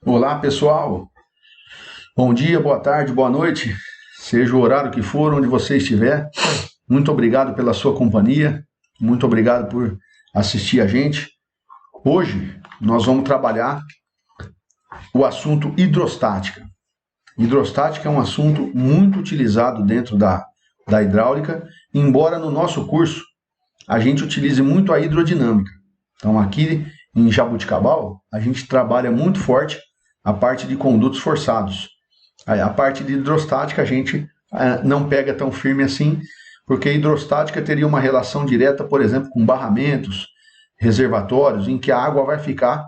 Olá, pessoal. Bom dia, boa tarde, boa noite. Seja o horário que for, onde você estiver. Muito obrigado pela sua companhia. Muito obrigado por assistir a gente. Hoje nós vamos trabalhar o assunto hidrostática. Hidrostática é um assunto muito utilizado dentro da hidráulica, embora no nosso curso a gente utilize muito a hidrodinâmica. Então aqui em Jaboticabal a gente trabalha muito forte a parte de condutos forçados. A parte de hidrostática a gente não pega tão firme assim, porque a hidrostática teria uma relação direta, por exemplo, com barramentos, reservatórios, em que a água vai ficar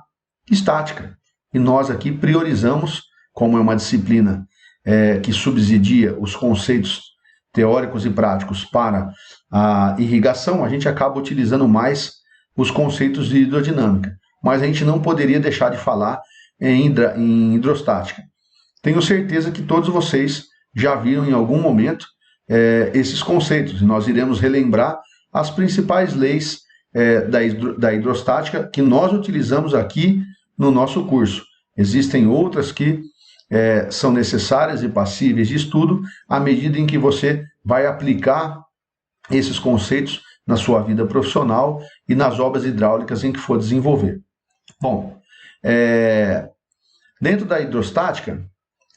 estática. E nós aqui priorizamos, como é uma disciplina que subsidia os conceitos teóricos e práticos para a irrigação, a gente acaba utilizando mais os conceitos de hidrodinâmica. Mas a gente não poderia deixar de falar em hidrostática. Tenho certeza que todos vocês já viram em algum momento esses conceitos, e nós iremos relembrar as principais leis da hidrostática que nós utilizamos aqui no nosso curso. Existem outras que são necessárias e passíveis de estudo à medida em que você vai aplicar esses conceitos na sua vida profissional e nas obras hidráulicas em que for desenvolver. Bom, dentro da hidrostática,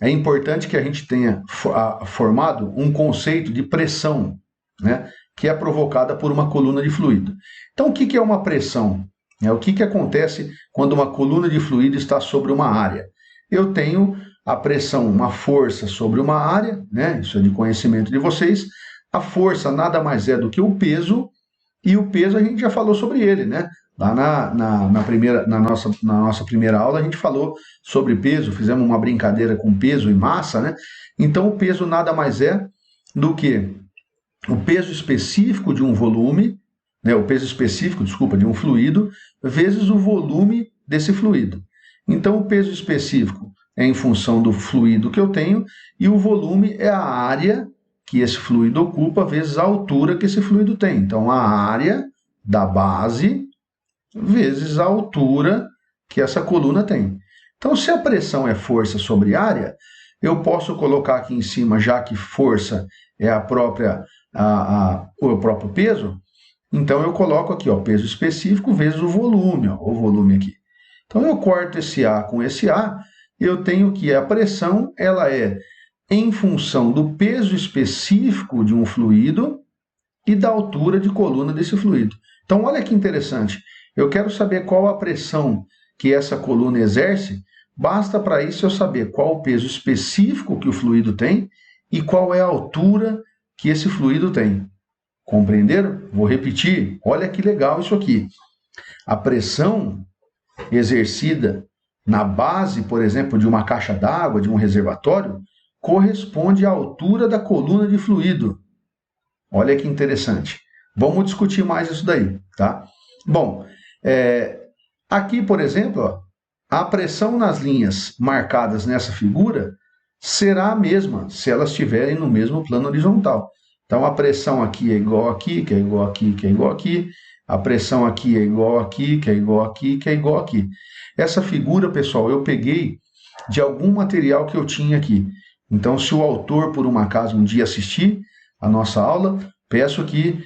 é importante que a gente tenha formado um conceito de pressão, né, que é provocada por uma coluna de fluido. Então, o que é uma pressão? O que acontece quando uma coluna de fluido está sobre uma área? Eu tenho a pressão, uma força sobre uma área, né, isso é de conhecimento de vocês. A força nada mais é do que o peso, e o peso a gente já falou sobre ele, né? Lá na nossa primeira aula a gente falou sobre peso, fizemos uma brincadeira com peso e massa, né? Então o peso nada mais é do que o peso específico de um volume, né? O peso específico, desculpa, de um fluido, vezes o volume desse fluido. Então o peso específico é em função do fluido que eu tenho, e o volume é a área que esse fluido ocupa vezes a altura que esse fluido tem. Então a área da base vezes a altura que essa coluna tem. Então, se a pressão é força sobre área, eu posso colocar aqui em cima, já que força é o próprio peso, então eu coloco aqui, ó, peso específico vezes o volume, ó, o volume aqui. Então, eu corto esse A com esse A, eu tenho que a pressão, ela é em função do peso específico de um fluido e da altura de coluna desse fluido. Então, olha que interessante. Eu quero saber qual a pressão que essa coluna exerce, basta para isso eu saber qual o peso específico que o fluido tem e qual é a altura que esse fluido tem. Compreenderam? Vou repetir, olha que legal isso aqui. A pressão exercida na base, por exemplo, de uma caixa d'água, de um reservatório, corresponde à altura da coluna de fluido. Olha que interessante. Vamos discutir mais isso daí, tá? Bom, aqui, por exemplo, ó, a pressão nas linhas marcadas nessa figura será a mesma se elas estiverem no mesmo plano horizontal. Então, a pressão aqui é igual aqui, que é igual aqui, que é igual aqui. A pressão aqui é igual aqui, que é igual aqui, que é igual aqui. Essa figura, pessoal, eu peguei de algum material que eu tinha aqui. Então, se o autor, por um acaso, um dia assistir a nossa aula, peço que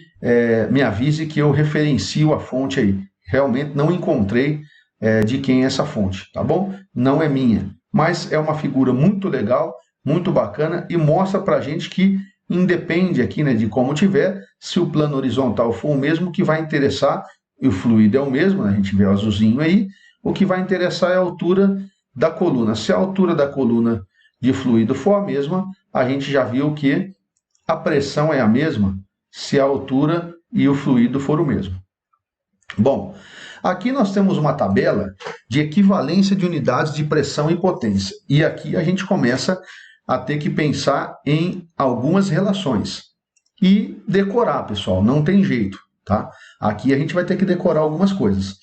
me avise que eu referencio a fonte aí. Realmente não encontrei de quem é essa fonte, tá bom? Não é minha, mas é uma figura muito legal, muito bacana, e mostra pra gente que independe aqui, né, de como tiver, se o plano horizontal for o mesmo, que vai interessar, e o fluido é o mesmo, né, a gente vê o azulzinho aí, o que vai interessar é a altura da coluna. Se a altura da coluna de fluido for a mesma, a gente já viu que a pressão é a mesma, se a altura e o fluido for o mesmo. Bom, aqui nós temos uma tabela de equivalência de unidades de pressão e potência. E aqui a gente começa a ter que pensar em algumas relações. E decorar, pessoal, não tem jeito, tá? Aqui a gente vai ter que decorar algumas coisas.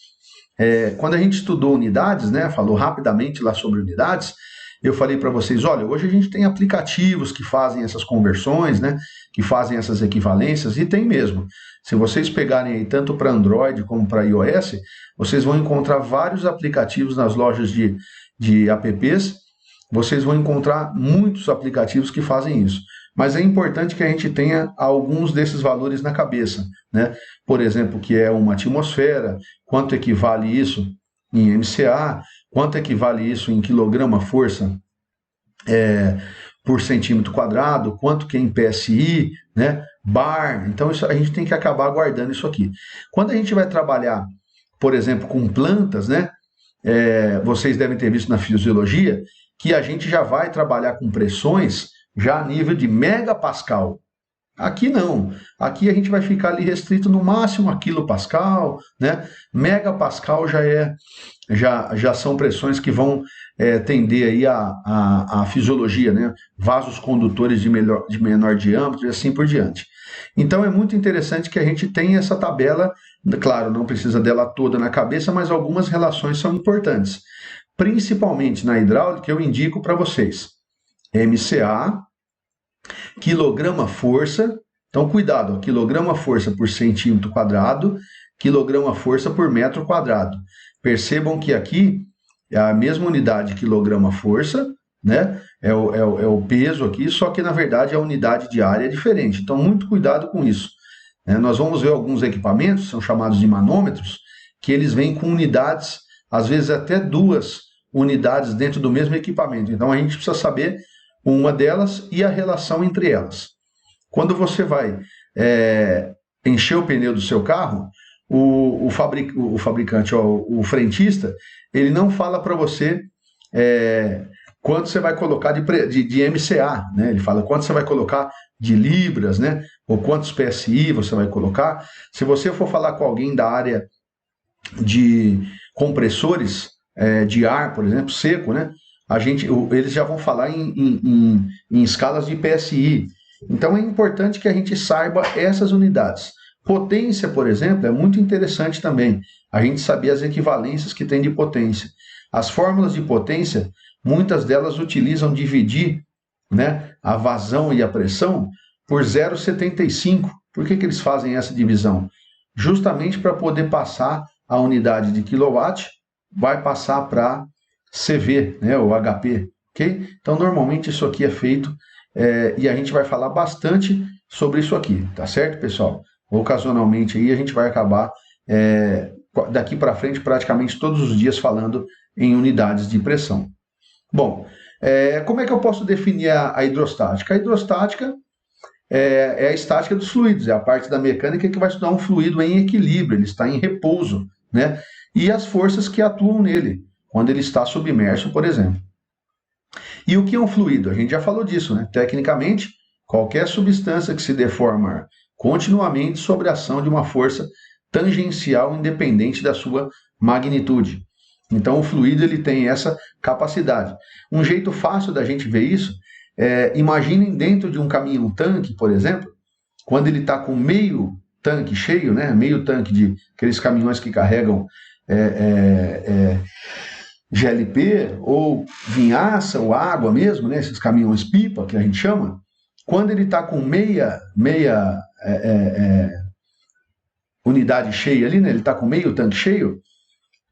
Quando a gente estudou unidades, né, falou rapidamente lá sobre unidades, eu falei para vocês, olha, hoje a gente tem aplicativos que fazem essas conversões, né, que fazem essas equivalências, e tem mesmo. Se vocês pegarem aí tanto para Android como para iOS, vocês vão encontrar vários aplicativos nas lojas de de apps, vocês vão encontrar muitos aplicativos que fazem isso. Mas é importante que a gente tenha alguns desses valores na cabeça, né? Por exemplo, que é uma atmosfera, quanto equivale isso em MCA, quanto equivale isso em quilograma-força por centímetro quadrado, quanto que é em PSI, né? Bar. Então isso, a gente tem que acabar guardando isso aqui. Quando a gente vai trabalhar, por exemplo, com plantas, né? Vocês devem ter visto na fisiologia que a gente já vai trabalhar com pressões já a nível de megapascal. Aqui não. Aqui a gente vai ficar ali restrito no máximo a quilopascal, né? Megapascal já são pressões que vão tender aí a fisiologia, né? Vasos condutores de menor diâmetro e assim por diante. Então é muito interessante que a gente tenha essa tabela, claro, não precisa dela toda na cabeça, mas algumas relações são importantes. Principalmente na hidráulica, eu indico para vocês MCA, quilograma-força, então cuidado, ó, quilograma-força por centímetro quadrado, quilograma-força por metro quadrado. Percebam que aqui é a mesma unidade quilograma-força, né? É o peso aqui, só que na verdade a unidade de área é diferente. Então, muito cuidado com isso. Nós vamos ver alguns equipamentos, são chamados de manômetros, que eles vêm com unidades, às vezes até 2 unidades dentro do mesmo equipamento. Então, a gente precisa saber uma delas e a relação entre elas. Quando você vai encher o pneu do seu carro, o fabricante, o frentista, ele não fala para você quanto você vai colocar de MCA, né? Ele fala quanto você vai colocar de libras, né? Ou quantos PSI você vai colocar. Se você for falar com alguém da área de compressores de ar, por exemplo, seco, né? Eles já vão falar em escalas de PSI. Então é importante que a gente saiba essas unidades. Potência, por exemplo, é muito interessante também a gente saber as equivalências que tem de potência. As fórmulas de potência, muitas delas utilizam dividir, né, a vazão e a pressão por 0,75. Por que eles fazem essa divisão? Justamente para poder passar a unidade de quilowatt, vai passar para CV, né, ou HP, ok? Então, normalmente isso aqui é feito e a gente vai falar bastante sobre isso aqui, tá certo, pessoal? Ocasionalmente aí a gente vai acabar daqui para frente praticamente todos os dias falando em unidades de pressão. Bom, como é que eu posso definir a hidrostática? A hidrostática é a estática dos fluidos, é a parte da mecânica que vai estudar um fluido em equilíbrio, ele está em repouso, né? E as forças que atuam nele, quando ele está submerso, por exemplo. E o que é um fluido? A gente já falou disso, né? Tecnicamente, qualquer substância que se deforma continuamente sob a ação de uma força tangencial independente da sua magnitude. Então, o fluido ele tem essa capacidade. Um jeito fácil da gente ver isso imaginem dentro de um caminhão-tanque, por exemplo, quando ele está com meio tanque cheio, né? Meio tanque de aqueles caminhões que carregam GLP ou vinhaça ou água mesmo, né? Esses caminhões pipa que a gente chama, quando ele está com meia unidade cheia ali, né? Ele está com meio tanque cheio,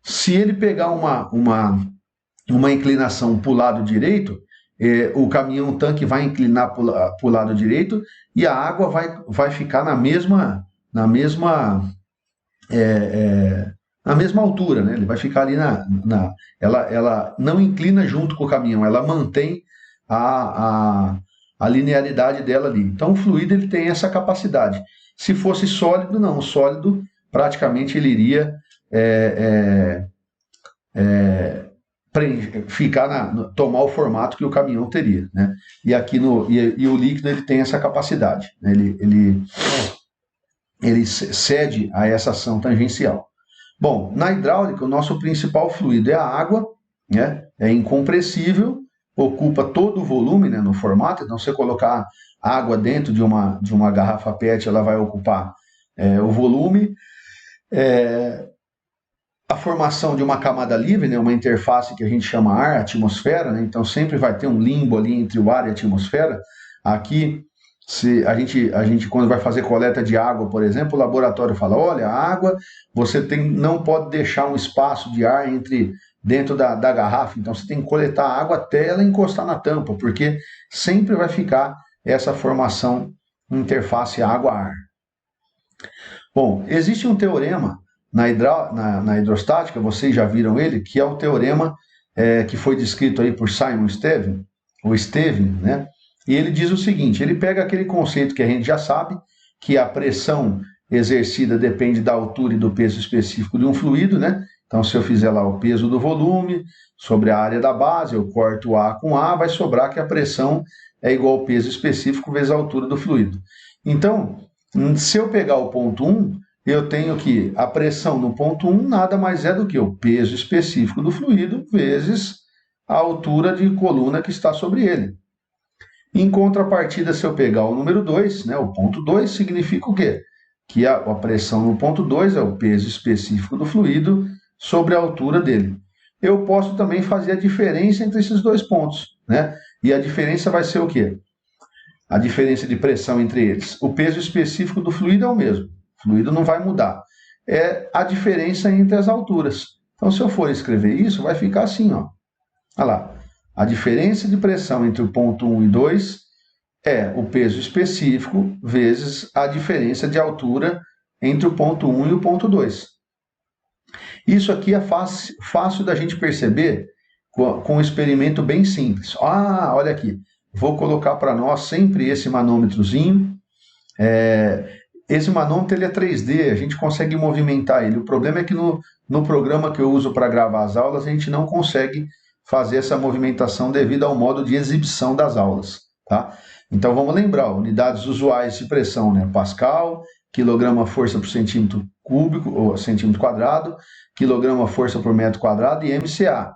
se ele pegar uma inclinação para o lado direito, o caminhão-tanque vai inclinar para o lado direito e a água vai ficar na mesma altura, né? Ele vai ficar ali ela não inclina junto com o caminhão, ela mantém a linearidade dela ali. Então o fluido ele tem essa capacidade. Se fosse sólido, não. O sólido praticamente ele iria tomar o formato que o caminhão teria, né? E aqui o líquido ele tem essa capacidade, né? Ele cede a essa ação tangencial. Bom, na hidráulica o nosso principal fluido é a água, né? É incompressível, ocupa todo o volume, né, no formato. Então, se você colocar água dentro de uma garrafa PET, ela vai ocupar o volume. A formação de uma camada livre, né, uma interface que a gente chama ar, atmosfera, né, então sempre vai ter um limbo ali entre o ar e a atmosfera. Aqui, se a gente quando vai fazer coleta de água, por exemplo, o laboratório fala, olha, a água, você não pode deixar um espaço de ar entre dentro da garrafa, então você tem que coletar a água até ela encostar na tampa, porque sempre vai ficar essa formação interface água-ar. Bom, existe um teorema na hidrostática, vocês já viram ele, que é o teorema que foi descrito aí por Simon Stevin, ou Stevin, né? E ele diz o seguinte, ele pega aquele conceito que a gente já sabe, que a pressão exercida depende da altura e do peso específico de um fluido, né? Então, se eu fizer lá o peso do volume sobre a área da base, eu corto A com A, vai sobrar que a pressão é igual ao peso específico vezes a altura do fluido. Então, se eu pegar o ponto 1, eu tenho que a pressão no ponto 1 nada mais é do que o peso específico do fluido vezes a altura de coluna que está sobre ele. Em contrapartida, se eu pegar o número 2, né, o ponto 2, significa o quê? Que a pressão no ponto 2 é o peso específico do fluido sobre a altura dele. Eu posso também fazer a diferença entre esses dois pontos, né? E a diferença vai ser o quê? A diferença de pressão entre eles. O peso específico do fluido é o mesmo. O fluido não vai mudar. É a diferença entre as alturas. Então, se eu for escrever isso, vai ficar assim, ó. Olha lá. A diferença de pressão entre o ponto 1 e 2 é o peso específico vezes a diferença de altura entre o ponto 1 e o ponto 2. Isso aqui é fácil da gente perceber com um experimento bem simples. Ah, olha aqui. Vou colocar para nós sempre esse manômetrozinho. Esse manômetro ele é 3D, a gente consegue movimentar ele. O problema é que no programa que eu uso para gravar as aulas, a gente não consegue fazer essa movimentação devido ao modo de exibição das aulas, tá? Então vamos lembrar, unidades usuais de pressão, né? Pascal, quilograma-força por centímetro cúbico, ou centímetro quadrado, quilograma-força por metro quadrado e MCA,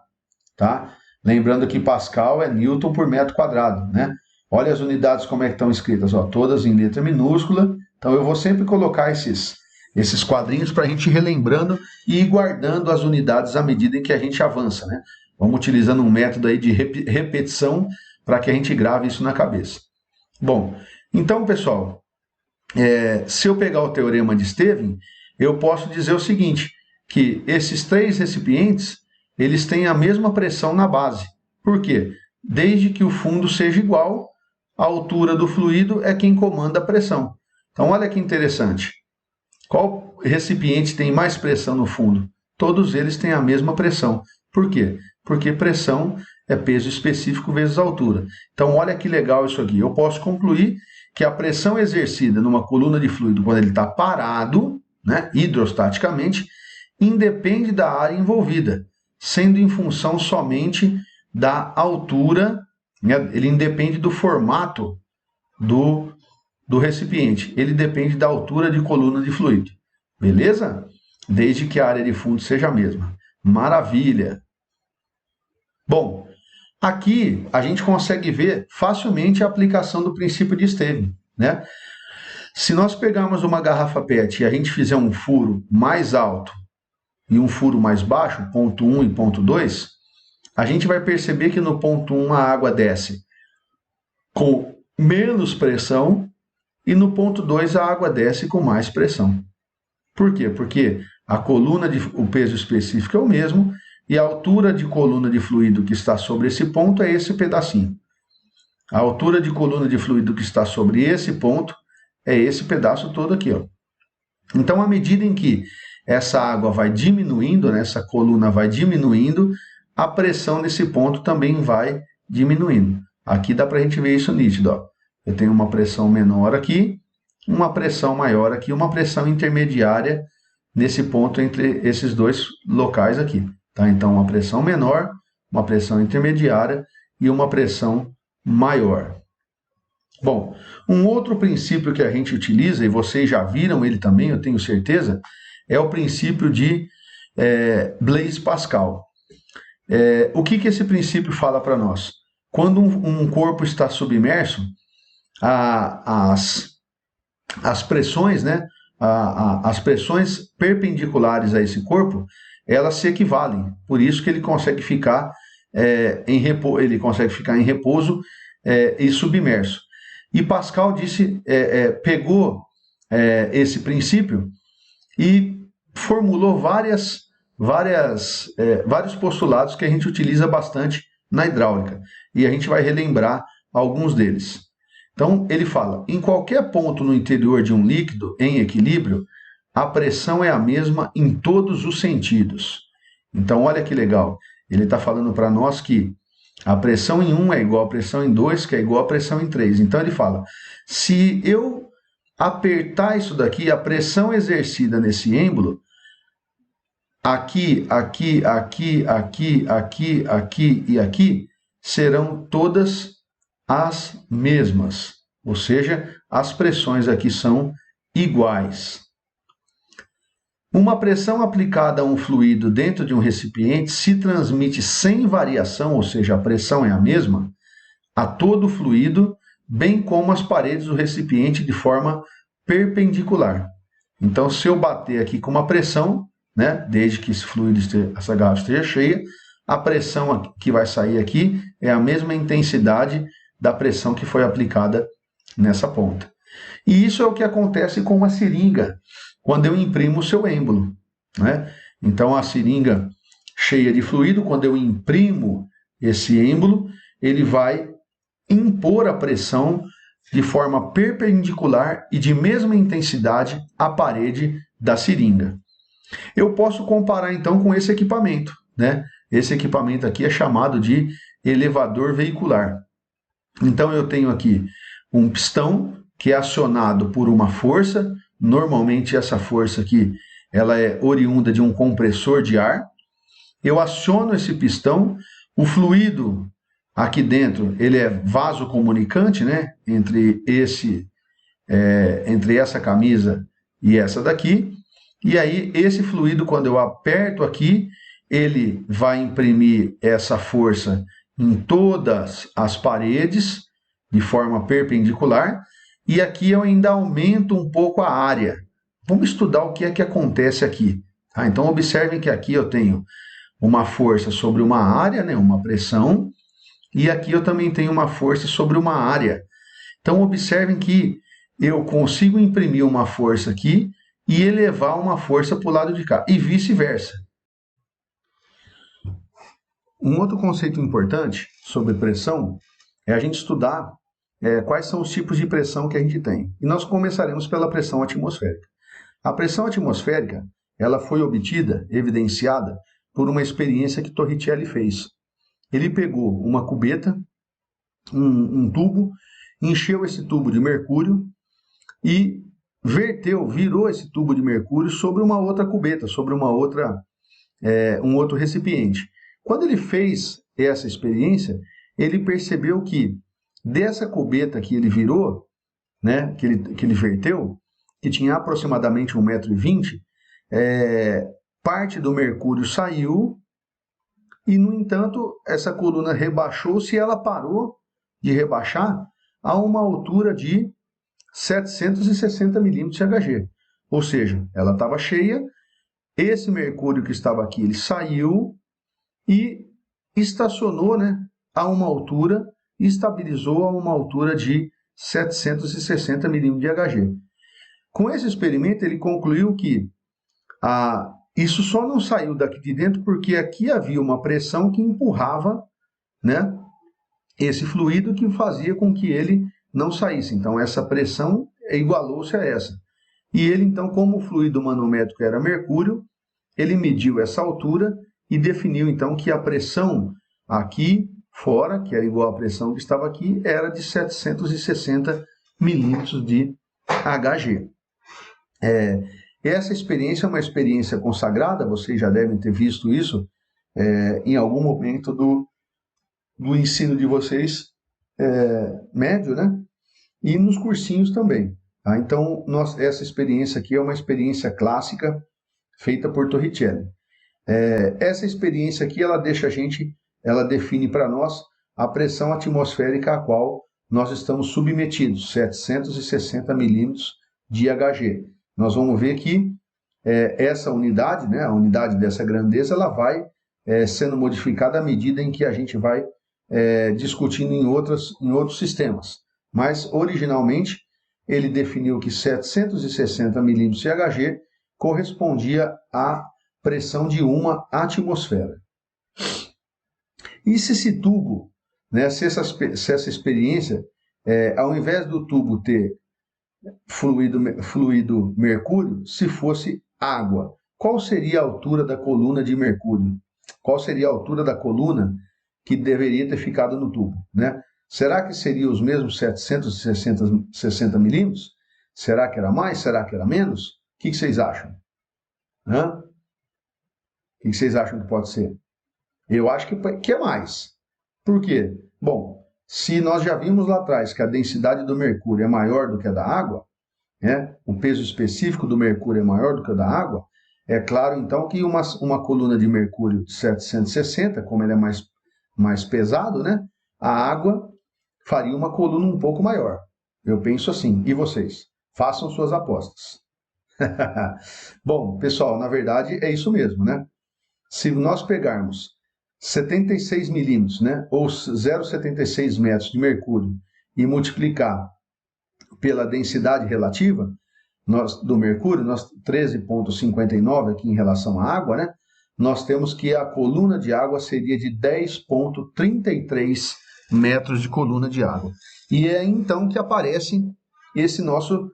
tá? Lembrando que Pascal é Newton por metro quadrado, né? Olha as unidades como é que estão escritas, ó, todas em letra minúscula. Então eu vou sempre colocar esses quadrinhos para a gente ir relembrando e ir guardando as unidades à medida em que a gente avança, né? Vamos utilizando um método aí de repetição para que a gente grave isso na cabeça. Bom, então, pessoal, se eu pegar o teorema de Stevin, eu posso dizer o seguinte, que esses três recipientes, eles têm a mesma pressão na base. Por quê? Desde que o fundo seja igual, a altura do fluido é quem comanda a pressão. Então, olha que interessante. Qual recipiente tem mais pressão no fundo? Todos eles têm a mesma pressão. Por quê? Porque pressão é peso específico vezes altura. Então, olha que legal isso aqui. Eu posso concluir que a pressão exercida numa coluna de fluido quando ele está parado, né, hidrostaticamente, independe da área envolvida, sendo em função somente da altura, né, ele independe do formato do recipiente. Ele depende da altura de coluna de fluido. Beleza? Desde que a área de fundo seja a mesma. Maravilha! Bom, aqui a gente consegue ver facilmente a aplicação do princípio de Stevin, né? Se nós pegarmos uma garrafa PET e a gente fizer um furo mais alto e um furo mais baixo, ponto 1 e ponto 2, a gente vai perceber que no ponto 1 a água desce com menos pressão e no ponto 2 a água desce com mais pressão. Por quê? Porque o peso específico é o mesmo e a altura de coluna de fluido que está sobre esse ponto é esse pedacinho. A altura de coluna de fluido que está sobre esse ponto é esse pedaço todo aqui, ó. Então, à medida em que essa água vai diminuindo, né, essa coluna vai diminuindo, a pressão nesse ponto também vai diminuindo. Aqui dá para a gente ver isso nítido, ó. Eu tenho uma pressão menor aqui, uma pressão maior aqui, uma pressão intermediária nesse ponto entre esses dois locais aqui. Tá? Então, uma pressão menor, uma pressão intermediária e uma pressão maior. Bom, um outro princípio que a gente utiliza, e vocês já viram ele também, eu tenho certeza, é o princípio de Blaise Pascal. O que esse princípio fala para nós? Quando um corpo está submerso, as pressões, né, as pressões perpendiculares a esse corpo, elas se equivalem. Por isso que ele consegue ficar em repouso e submerso. E Pascal pegou esse princípio e formulou várias vários postulados que a gente utiliza bastante na hidráulica. E a gente vai relembrar alguns deles. Então, ele fala, em qualquer ponto no interior de um líquido em equilíbrio, a pressão é a mesma em todos os sentidos. Então, olha que legal. Ele está falando para nós que a pressão em 1 é igual à pressão em 2, que é igual à pressão em 3. Então, ele fala, se eu apertar isso daqui, a pressão exercida nesse êmbolo, aqui, aqui, aqui, aqui, aqui, aqui e aqui, serão todas as mesmas. Ou seja, as pressões aqui são iguais. Uma pressão aplicada a um fluido dentro de um recipiente se transmite sem variação, ou seja, a pressão é a mesma, a todo o fluido, bem como as paredes do recipiente de forma perpendicular. Então, se eu bater aqui com uma pressão, né, desde que esse fluido, essa garrafa esteja cheia, a pressão que vai sair aqui é a mesma intensidade da pressão que foi aplicada nessa ponta. E isso é o que acontece com uma seringa, quando eu imprimo o seu êmbolo, né? Então, a seringa cheia de fluido, quando eu imprimo esse êmbolo, ele vai impor a pressão de forma perpendicular e de mesma intensidade à parede da seringa. Eu posso comparar, então, com esse equipamento, né? Esse equipamento aqui é chamado de elevador veicular. Então, eu tenho aqui um pistão que é acionado por uma força. Normalmente, essa força aqui ela é oriunda de um compressor de ar. Eu aciono esse pistão, o fluido aqui dentro ele é vasocomunicante, né? Entre essa camisa e essa daqui. E aí, esse fluido, quando eu aperto aqui, ele vai imprimir essa força em todas as paredes, de forma perpendicular, e aqui eu ainda aumento um pouco a área. Vamos estudar o que é que acontece aqui. Tá? Então, observem que aqui eu tenho uma força sobre uma área, né, uma pressão, e aqui eu também tenho uma força sobre uma área. Então, observem que eu consigo imprimir uma força aqui e elevar uma força para o lado de cá, e vice-versa. Um outro conceito importante sobre pressão é a gente estudar quais são os tipos de pressão que a gente tem. E nós começaremos pela pressão atmosférica. A pressão atmosférica ela foi obtida, evidenciada, por uma experiência que Torricelli fez. Ele pegou uma cubeta, um tubo, encheu esse tubo de mercúrio e virou esse tubo de mercúrio sobre uma outra cubeta, sobre um outro recipiente. Quando ele fez essa experiência, ele percebeu que dessa cubeta que ele virou, né, que ele verteu, que tinha aproximadamente 1,20 m, parte do mercúrio saiu e, no entanto, essa coluna rebaixou-se e ela parou de rebaixar a uma altura de 760 milímetros de Hg. Ou seja, ela estava cheia, esse mercúrio que estava aqui, ele saiu e estacionou, né, a uma altura, estabilizou a uma altura de 760 milímetros de Hg. Com esse experimento, ele concluiu que isso só não saiu daqui de dentro porque aqui havia uma pressão que empurrava, né, esse fluido que fazia com que ele não saísse. Então, essa pressão igualou-se a essa. E ele, então, como o fluido manométrico era mercúrio, ele mediu essa altura e definiu, então, que a pressão aqui fora, que era igual à pressão que estava aqui, era de 760 milímetros de Hg. Essa experiência é uma experiência consagrada, vocês já devem ter visto isso em algum momento do ensino de vocês médio, né? E nos cursinhos também. Tá? Então, essa experiência aqui é uma experiência clássica feita por Torricelli. Essa experiência aqui, ela define para nós a pressão atmosférica a qual nós estamos submetidos, 760 milímetros de Hg. Nós vamos ver que essa unidade, né, a unidade dessa grandeza, ela vai sendo modificada à medida em que a gente vai discutindo em outros sistemas. Mas, originalmente, ele definiu que 760 milímetros de Hg correspondia à pressão de 1 atmosfera. E se esse tubo, né, se essa experiência, ao invés do tubo ter fluido mercúrio, se fosse água, qual seria a altura da coluna de mercúrio? Qual seria a altura da coluna que deveria ter ficado no tubo, né? Será que seria os mesmos 760 milímetros? Será que era mais? Será que era menos? O que vocês acham? O que vocês acham que pode ser? Eu acho que é mais. Por quê? Bom, se nós já vimos lá atrás que a densidade do mercúrio é maior do que a da água, né? O peso específico do mercúrio é maior do que o da água, é claro então que uma coluna de mercúrio de 760, como ele é mais pesado, né? A água faria uma coluna um pouco maior. Eu penso assim. E vocês? Façam suas apostas. Bom, pessoal, na verdade é isso mesmo, né? Se nós pegarmos 76 milímetros, né? Ou 0,76 metros de mercúrio e multiplicar pela densidade relativa do mercúrio, 13,59 aqui em relação à água, né? Nós temos que a coluna de água seria de 10,33 metros de coluna de água. E é então que aparece esse nosso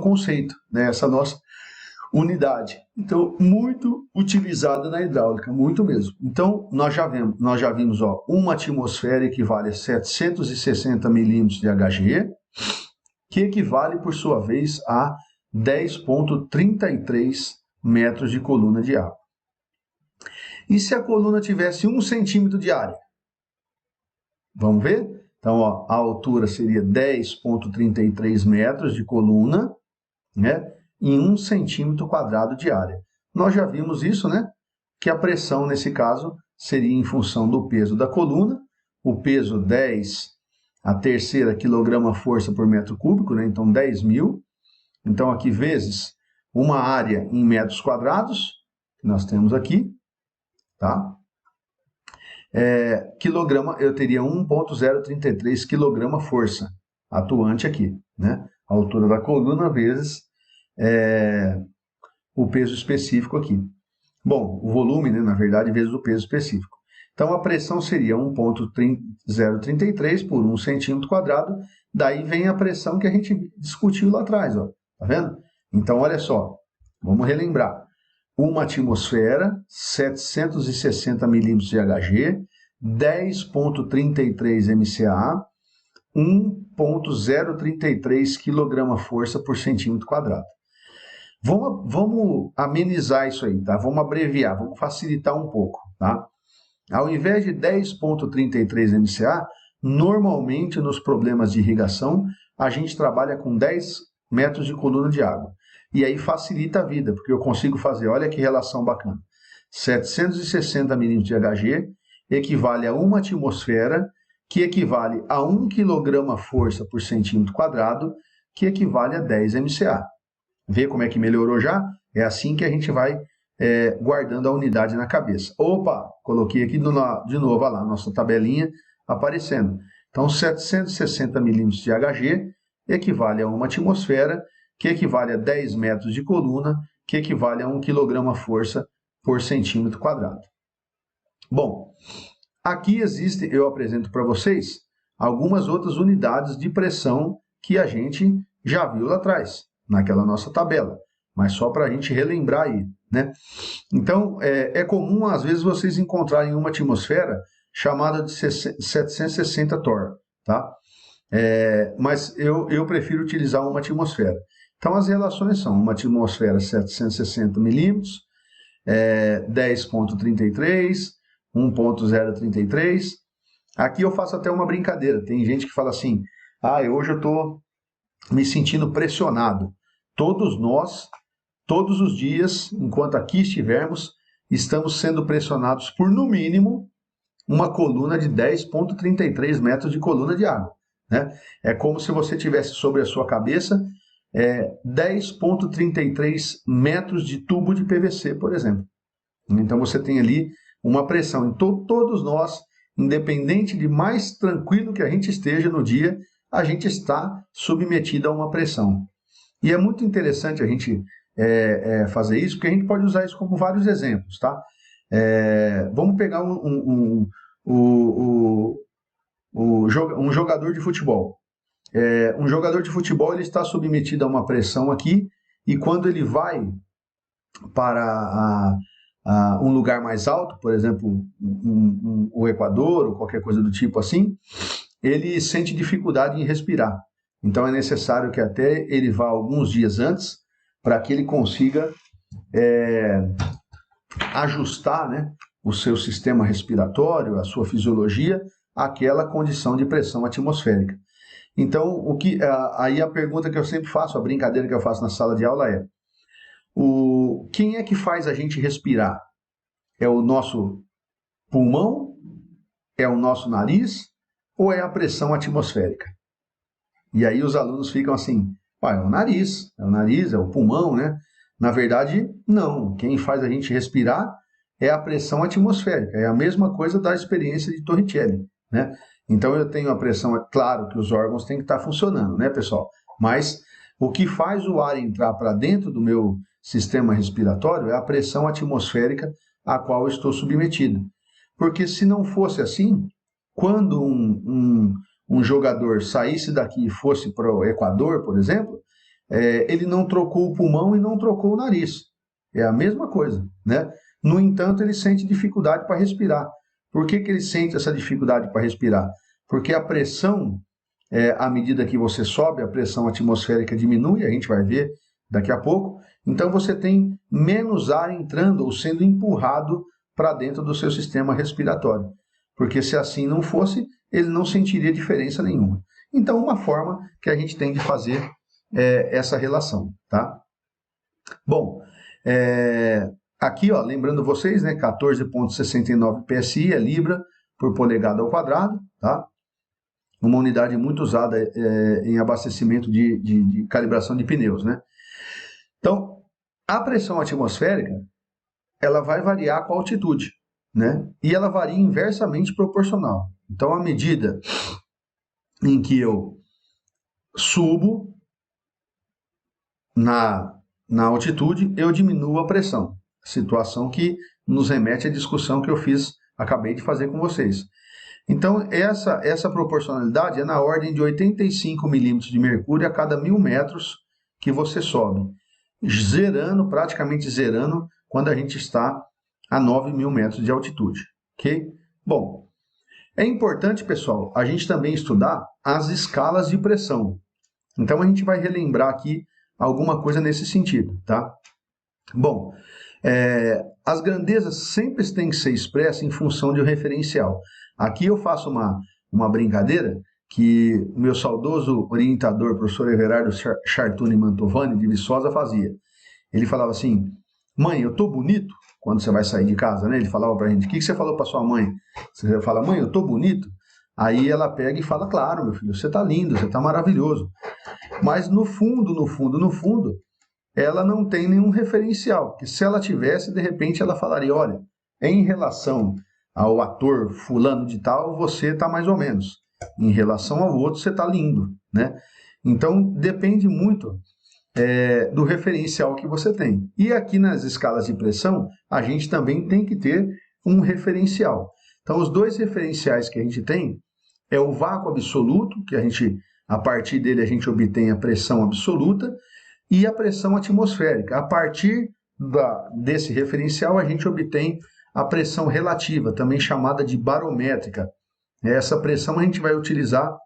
conceito, né? Essa nossa unidade. Então, muito utilizada na hidráulica, muito mesmo. Então, nós já vimos, uma atmosfera equivale a 760 milímetros de HG, que equivale, por sua vez, a 10,33 metros de coluna de água. E se a coluna tivesse 1 centímetro de área? Vamos ver? Então, a altura seria 10,33 metros de coluna, né, em 1 centímetro quadrado de área. Nós já vimos isso, né? Que a pressão, nesse caso, seria em função do peso da coluna, o peso 10 a terceira quilograma-força por metro cúbico, né? Então 10.000. Então aqui vezes uma área em metros quadrados, que nós temos aqui, tá? Quilograma, eu teria 1,033 quilograma-força atuante aqui, né? A altura da coluna vezes o peso específico aqui. Bom, o volume, né, na verdade, vezes o peso específico. Então, a pressão seria 1,033 por 1 centímetro quadrado. Daí vem a pressão que a gente discutiu lá atrás, ó. Tá vendo? Então, olha só. Vamos relembrar. Uma atmosfera, 760 milímetros de HG, 10,33 MCA, 1,033 quilograma-força por centímetro quadrado. Vamos amenizar isso aí, tá? Vamos abreviar, vamos facilitar um pouco, tá? Ao invés de 10,33 MCA, normalmente nos problemas de irrigação, a gente trabalha com 10 metros de coluna de água. E aí facilita a vida, porque eu consigo fazer, olha que relação bacana. 760 milímetros de HG equivale a 1 atmosfera, que equivale a 1 quilograma-força por centímetro quadrado, que equivale a 10 MCA. Vê como é que melhorou já? É assim que a gente vai guardando a unidade na cabeça. Opa, coloquei aqui de novo, olha lá, nossa tabelinha aparecendo. Então, 760 milímetros de HG equivale a 1 atmosfera, que equivale a 10 metros de coluna, que equivale a 1 quilograma-força por centímetro quadrado. Bom, aqui existe, eu apresento para vocês, algumas outras unidades de pressão que a gente já viu lá atrás, naquela nossa tabela, mas só para a gente relembrar aí, né? Então, é comum, às vezes, vocês encontrarem uma atmosfera chamada de 760 torr, tá? Mas eu prefiro utilizar uma atmosfera. Então, as relações são uma atmosfera 760 milímetros, 10,33, 1,033. Aqui eu faço até uma brincadeira. Tem gente que fala assim, hoje eu estou me sentindo pressionado. Todos nós, todos os dias, enquanto aqui estivermos, estamos sendo pressionados por, no mínimo, uma coluna de 10,33 metros de coluna de água, né? É como se você tivesse sobre a sua cabeça 10,33 metros de tubo de PVC, por exemplo. Então você tem ali uma pressão. Então todos nós, independente de mais tranquilo que a gente esteja no dia, a gente está submetido a uma pressão. E é muito interessante a gente fazer isso, porque a gente pode usar isso como vários exemplos, tá? Vamos pegar um jogador de futebol. Um jogador de futebol ele está submetido a uma pressão aqui, e quando ele vai para um lugar mais alto, por exemplo, o Equador ou qualquer coisa do tipo assim, ele sente dificuldade em respirar. Então é necessário que até ele vá alguns dias antes para que ele consiga ajustar, né, o seu sistema respiratório, a sua fisiologia, àquela condição de pressão atmosférica. Então, aí a pergunta que eu sempre faço, a brincadeira que eu faço na sala de aula é: quem é que faz a gente respirar? É o nosso pulmão? É o nosso nariz? Ou é a pressão atmosférica? E aí os alunos ficam assim: é o nariz, é o pulmão, né? Na verdade, não. Quem faz a gente respirar é a pressão atmosférica. É a mesma coisa da experiência de Torricelli, né? Então eu tenho a pressão, é claro que os órgãos têm que estar funcionando, né, pessoal? Mas o que faz o ar entrar para dentro do meu sistema respiratório é a pressão atmosférica a qual eu estou submetido. Porque se não fosse assim, quando um jogador saísse daqui e fosse para o Equador, por exemplo, ele não trocou o pulmão e não trocou o nariz. É a mesma coisa, né? No entanto, ele sente dificuldade para respirar. Por que ele sente essa dificuldade para respirar? Porque a pressão, à medida que você sobe, a pressão atmosférica diminui, a gente vai ver daqui a pouco. Então você tem menos ar entrando ou sendo empurrado para dentro do seu sistema respiratório. Porque se assim não fosse, ele não sentiria diferença nenhuma. Então, uma forma que a gente tem de fazer essa relação, tá? Bom, aqui, ó, lembrando vocês, né, 14,69 PSI é libra por polegada ao quadrado, tá? Uma unidade muito usada em abastecimento de calibração de pneus, né? Então, a pressão atmosférica, ela vai variar com a altitude, né? E ela varia inversamente proporcional. Então, à medida em que eu subo na altitude, eu diminuo a pressão. Situação que nos remete à discussão que eu acabei de fazer com vocês. Então, essa proporcionalidade é na ordem de 85 milímetros de mercúrio a cada 1.000 metros que você sobe, praticamente zerando, quando a gente está a 9.000 metros de altitude, ok? Bom, é importante, pessoal, a gente também estudar as escalas de pressão. Então, a gente vai relembrar aqui alguma coisa nesse sentido, tá? Bom, as grandezas sempre têm que ser expressas em função de um referencial. Aqui eu faço uma brincadeira que o meu saudoso orientador, professor Everardo Chartuni Mantovani, de Viçosa, fazia. Ele falava assim: mãe, eu tô bonito? Quando você vai sair de casa, né? Ele falava pra gente: o que você falou pra sua mãe? Você fala: mãe, eu tô bonito? Aí ela pega e fala: claro, meu filho, você tá lindo, você tá maravilhoso. Mas no fundo, ela não tem nenhum referencial, porque se ela tivesse, de repente ela falaria: olha, em relação ao ator fulano de tal, você está mais ou menos. Em relação ao outro, você está lindo, né? Então, depende muito do referencial que você tem. E aqui nas escalas de pressão, a gente também tem que ter um referencial. Então, os dois referenciais que a gente tem é o vácuo absoluto, que a partir dele a gente obtém a pressão absoluta, e a pressão atmosférica. A partir desse referencial, a gente obtém a pressão relativa, também chamada de barométrica. Essa pressão a gente vai utilizar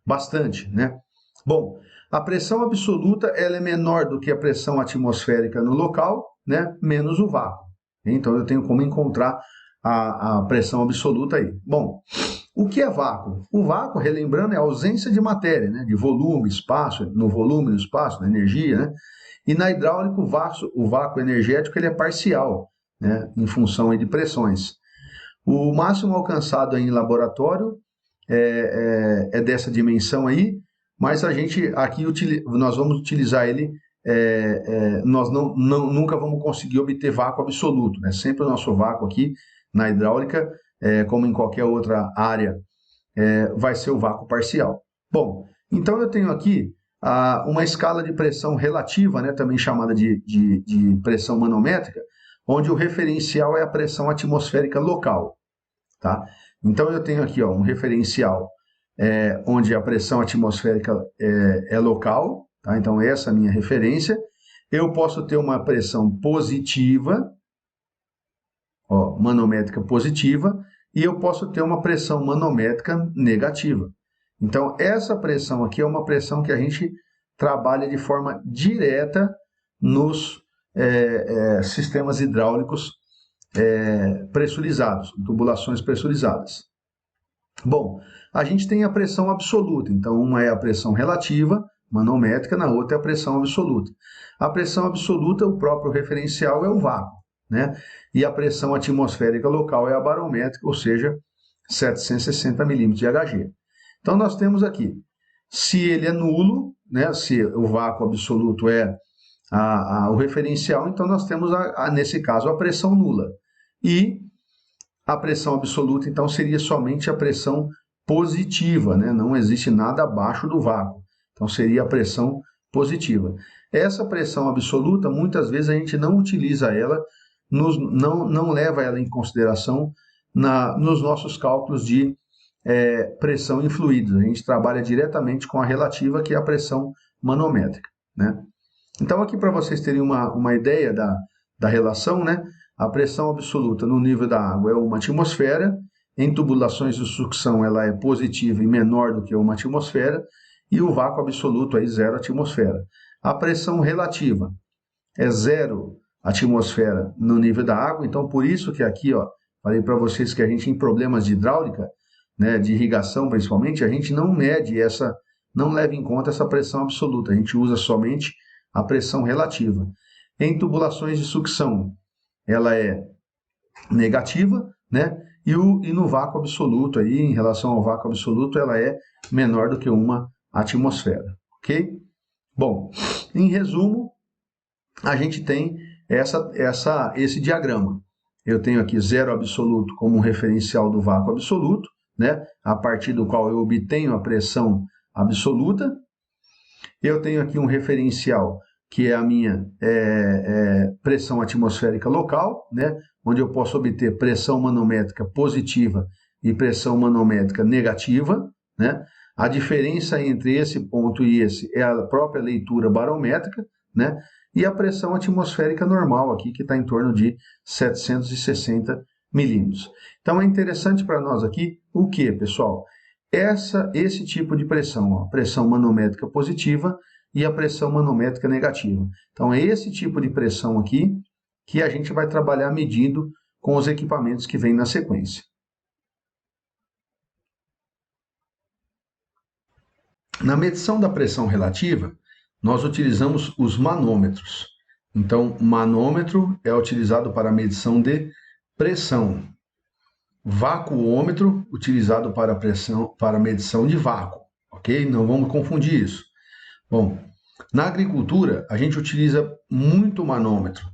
bastante, né? Bom, a pressão absoluta ela é menor do que a pressão atmosférica no local, né? Menos o vácuo. Então eu tenho como encontrar a pressão absoluta aí. Bom, o que é vácuo? O vácuo, relembrando, é a ausência de matéria, né? De volume, espaço, no volume, no espaço, na energia, né? E na hidráulica, o vácuo energético ele é parcial, né? Em função de pressões. O máximo alcançado em laboratório é dessa dimensão aí, mas a gente aqui nós vamos utilizar ele, nós nunca vamos conseguir obter vácuo absoluto, né? Sempre o nosso vácuo aqui na hidráulica, como em qualquer outra área, vai ser o vácuo parcial. Bom, então eu tenho aqui uma escala de pressão relativa, né, também chamada de pressão manométrica, onde o referencial é a pressão atmosférica local. Tá? Então, eu tenho aqui um referencial onde a pressão atmosférica é local, tá? Então, essa é a minha referência. Eu posso ter uma pressão positiva, manométrica positiva, e eu posso ter uma pressão manométrica negativa. Então, essa pressão aqui é uma pressão que a gente trabalha de forma direta nos sistemas hidráulicos pressurizados, tubulações pressurizadas. Bom, a gente tem a pressão absoluta, então uma é a pressão relativa, manométrica, na outra é a pressão absoluta. A pressão absoluta, o próprio referencial é o vácuo, né? E a pressão atmosférica local é a barométrica, ou seja, 760 milímetros de Hg. Então nós temos aqui, se ele é nulo, né? Se o vácuo absoluto é o referencial, então nós temos, nesse caso, a pressão nula. E a pressão absoluta, então, seria somente a pressão positiva, né? Não existe nada abaixo do vácuo. Então, seria a pressão positiva. Essa pressão absoluta, muitas vezes a gente não utiliza ela, não leva ela em consideração nos nossos cálculos de pressão em fluidos. A gente trabalha diretamente com a relativa, que é a pressão manométrica, né? Então, aqui para vocês terem uma ideia da relação, né? A pressão absoluta no nível da água é 1 atmosfera, em tubulações de sucção ela é positiva e menor do que 1 atmosfera, e o vácuo absoluto aí 0 atmosfera. A pressão relativa é 0 atmosfera no nível da água, então por isso que aqui, falei para vocês que a gente em problemas de hidráulica, né, de irrigação principalmente, a gente não mede não leva em conta essa pressão absoluta, a gente usa somente a pressão relativa. Em tubulações de sucção, ela é negativa, né? E no vácuo absoluto, aí, em relação ao vácuo absoluto, ela é menor do que 1 atmosfera, ok? Bom, em resumo, a gente tem esse diagrama. Eu tenho aqui 0 absoluto como um referencial do vácuo absoluto, né? A partir do qual eu obtenho a pressão absoluta. Eu tenho aqui um referencial que é a minha pressão atmosférica local, né, onde eu posso obter pressão manométrica positiva e pressão manométrica negativa, né? A diferença entre esse ponto e esse é a própria leitura barométrica, né? E a pressão atmosférica normal aqui, que está em torno de 760 milímetros. Então é interessante para nós aqui o que, pessoal? Esse tipo de pressão, pressão manométrica positiva e a pressão manométrica negativa. Então, é esse tipo de pressão aqui que a gente vai trabalhar medindo com os equipamentos que vêm na sequência. Na medição da pressão relativa, nós utilizamos os manômetros. Então, manômetro é utilizado para a medição de pressão. Vacuômetro, utilizado para medição de vácuo, ok? Não vamos confundir isso. Bom, na agricultura, a gente utiliza muito manômetro.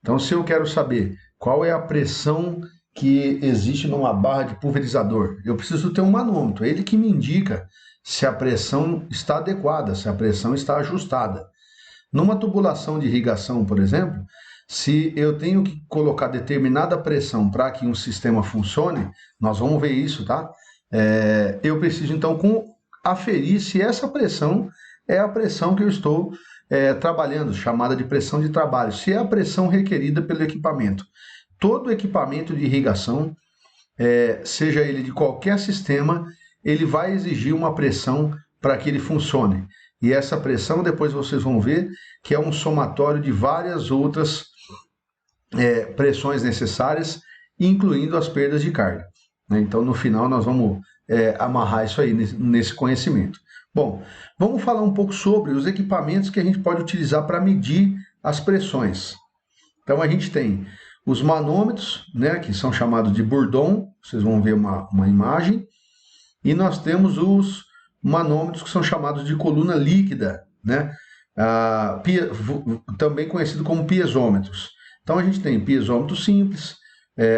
Então, se eu quero saber qual é a pressão que existe numa barra de pulverizador, eu preciso ter um manômetro, ele que me indica se a pressão está adequada, se a pressão está ajustada. Numa tubulação de irrigação, por exemplo, se eu tenho que colocar determinada pressão para que um sistema funcione, nós vamos ver isso, tá? Eu preciso, então, aferir se essa pressão é a pressão que eu estou trabalhando, chamada de pressão de trabalho, se é a pressão requerida pelo equipamento. Todo equipamento de irrigação, seja ele de qualquer sistema, ele vai exigir uma pressão para que ele funcione. E essa pressão, depois vocês vão ver, que é um somatório de várias outras pressões necessárias, incluindo as perdas de carga. Então, no final, nós vamos amarrar isso aí nesse conhecimento. Bom, vamos falar um pouco sobre os equipamentos que a gente pode utilizar para medir as pressões. Então, a gente tem os manômetros, né, que são chamados de Bourdon, vocês vão ver uma imagem, e nós temos os manômetros que são chamados de coluna líquida, né, também conhecido como piezômetros. Então, a gente tem piezômetro simples,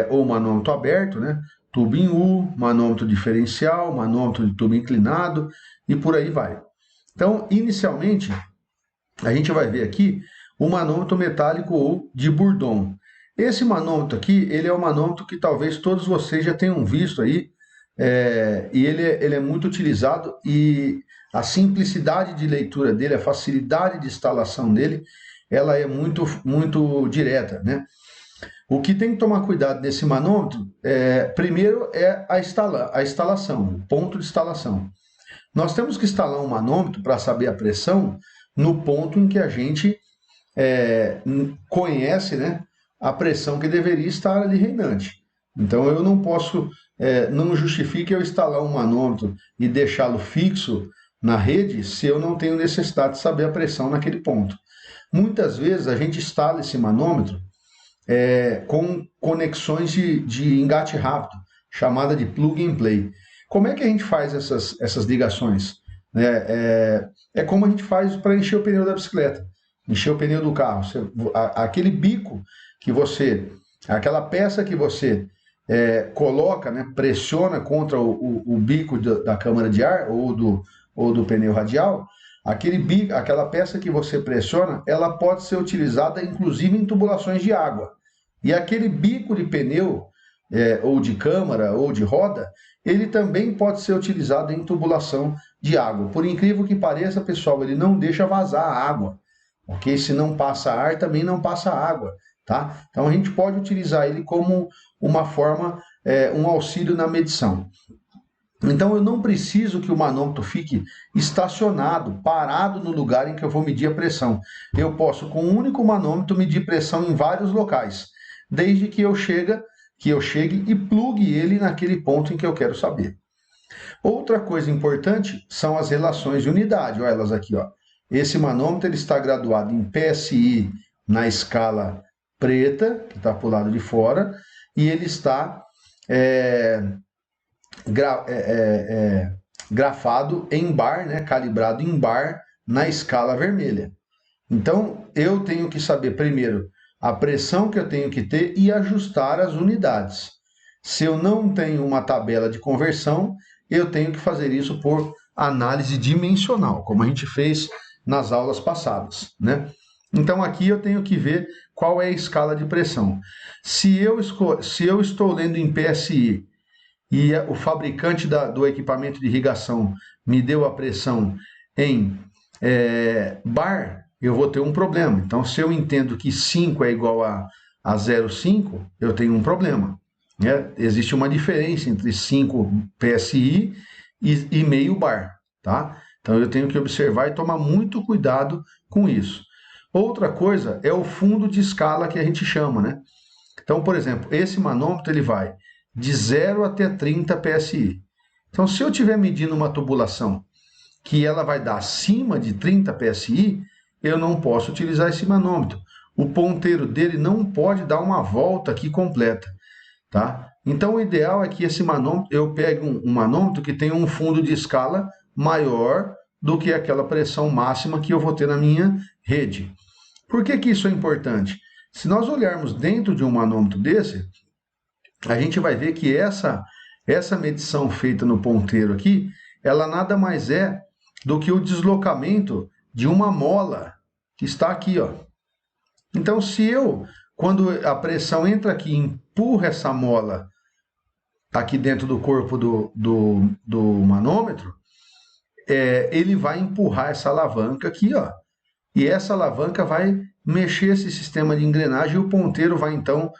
ou manômetro aberto, né, tubo em U, manômetro diferencial, manômetro de tubo inclinado, e por aí vai. Então, inicialmente, a gente vai ver aqui o manômetro metálico ou de Bourdon. Esse manômetro aqui, ele é um manômetro que talvez todos vocês já tenham visto aí, e ele é muito utilizado, e a simplicidade de leitura dele, a facilidade de instalação dele, ela é muito direta, né? O que tem que tomar cuidado nesse manômetro, primeiro é a instalação, o ponto de instalação. Nós temos que instalar um manômetro para saber a pressão no ponto em que a gente conhece, né, a pressão que deveria estar ali reinante. Então eu não posso, não justifica eu instalar um manômetro e deixá-lo fixo na rede se eu não tenho necessidade de saber a pressão naquele ponto. Muitas vezes a gente instala esse manômetro com conexões de engate rápido, chamada de plug and play. Como é que a gente faz essas ligações? É como a gente faz para encher o pneu da bicicleta, encher o pneu do carro. Aquele bico que você, aquela peça que você coloca, né, pressiona contra o bico da câmara de ar ou do pneu radial, aquele bico, aquela peça que você pressiona, ela pode ser utilizada inclusive em tubulações de água. E aquele bico de pneu, ou de câmara, ou de roda, ele também pode ser utilizado em tubulação de água. Por incrível que pareça, pessoal, ele não deixa vazar a água, ok? Se não passa ar, também não passa água, tá? Então a gente pode utilizar ele como uma forma, um auxílio na medição. Então eu não preciso que o manômetro fique estacionado, parado no lugar em que eu vou medir a pressão. Eu posso, com um único manômetro, medir pressão em vários locais, desde que eu chegue e plugue ele naquele ponto em que eu quero saber. Outra coisa importante são as relações de unidade. Olha elas aqui, ó. Esse manômetro ele está graduado em PSI na escala preta, que está para o lado de fora, e ele está grafado em bar, né, calibrado em bar na escala vermelha. Então, eu tenho que saber primeiro a pressão que eu tenho que ter e ajustar as unidades. Se eu não tenho uma tabela de conversão, eu tenho que fazer isso por análise dimensional, como a gente fez nas aulas passadas, né? Então, aqui eu tenho que ver qual é a escala de pressão. Se eu estou lendo em PSI e o fabricante do equipamento de irrigação me deu a pressão em bar, eu vou ter um problema. Então, se eu entendo que 5 é igual a 0,5, eu tenho um problema. Né? Existe uma diferença entre 5 PSI e meio bar. Tá? Então, eu tenho que observar e tomar muito cuidado com isso. Outra coisa é o fundo de escala que a gente chama. Né? Então, por exemplo, esse manômetro ele vai de 0 até 30 PSI. Então, se eu estiver medindo uma tubulação que ela vai dar acima de 30 PSI, eu não posso utilizar esse manômetro. O ponteiro dele não pode dar uma volta aqui completa, tá? Então, o ideal é que esse manômetro, eu pegue um manômetro que tenha um fundo de escala maior do que aquela pressão máxima que eu vou ter na minha rede. Por que isso é importante? Se nós olharmos dentro de um manômetro desse, a gente vai ver que essa medição feita no ponteiro aqui, ela nada mais é do que o deslocamento de uma mola que está aqui, ó. Então, quando a pressão entra aqui e empurra essa mola aqui dentro do corpo do manômetro, ele vai empurrar essa alavanca aqui, ó. E essa alavanca vai mexer esse sistema de engrenagem e o ponteiro vai, então,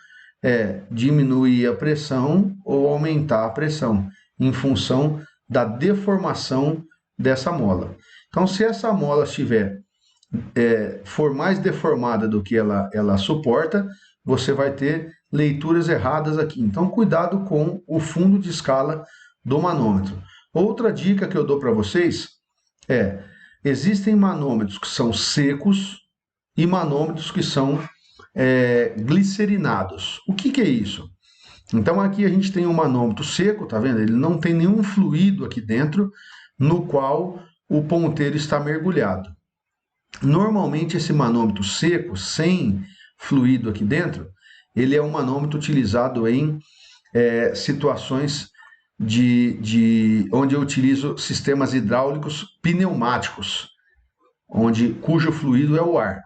diminuir a pressão ou aumentar a pressão em função da deformação dessa mola. Então, se essa mola for mais deformada do que ela suporta, você vai ter leituras erradas aqui. Então, cuidado com o fundo de escala do manômetro. Outra dica que eu dou para vocês existem manômetros que são secos e manômetros que são glicerinados. O que é isso? Então aqui a gente tem um manômetro seco, tá vendo? Ele não tem nenhum fluido aqui dentro no qual o ponteiro está mergulhado. Normalmente esse manômetro seco, sem fluido aqui dentro, ele é um manômetro utilizado em situações onde eu utilizo sistemas hidráulicos pneumáticos, cujo fluido é o ar.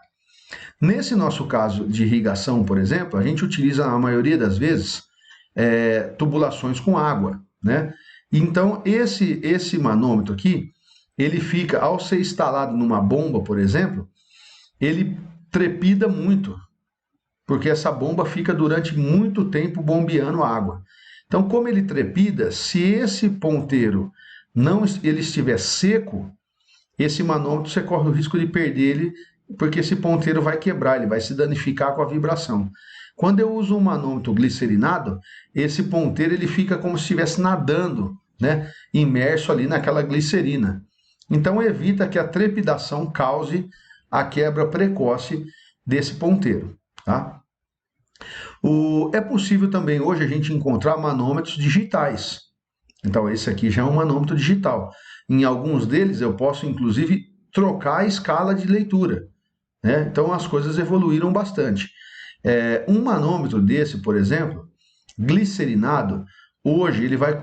Nesse nosso caso de irrigação, por exemplo, a gente utiliza, a maioria das vezes, tubulações com água, né? Então, esse manômetro aqui, ele fica, ao ser instalado numa bomba, por exemplo, ele trepida muito, porque essa bomba fica durante muito tempo bombeando água. Então, como ele trepida, se esse ponteiro ele estiver seco, esse manômetro você corre o risco de perder ele, porque esse ponteiro vai quebrar, ele vai se danificar com a vibração. Quando eu uso um manômetro glicerinado, esse ponteiro ele fica como se estivesse nadando, né, imerso ali naquela glicerina. Então evita que a trepidação cause a quebra precoce desse ponteiro, tá? É possível também hoje a gente encontrar manômetros digitais. Então esse aqui já é um manômetro digital. Em alguns deles eu posso inclusive trocar a escala de leitura, né? Então as coisas evoluíram bastante. Um manômetro desse, por exemplo, glicerinado, hoje ele vai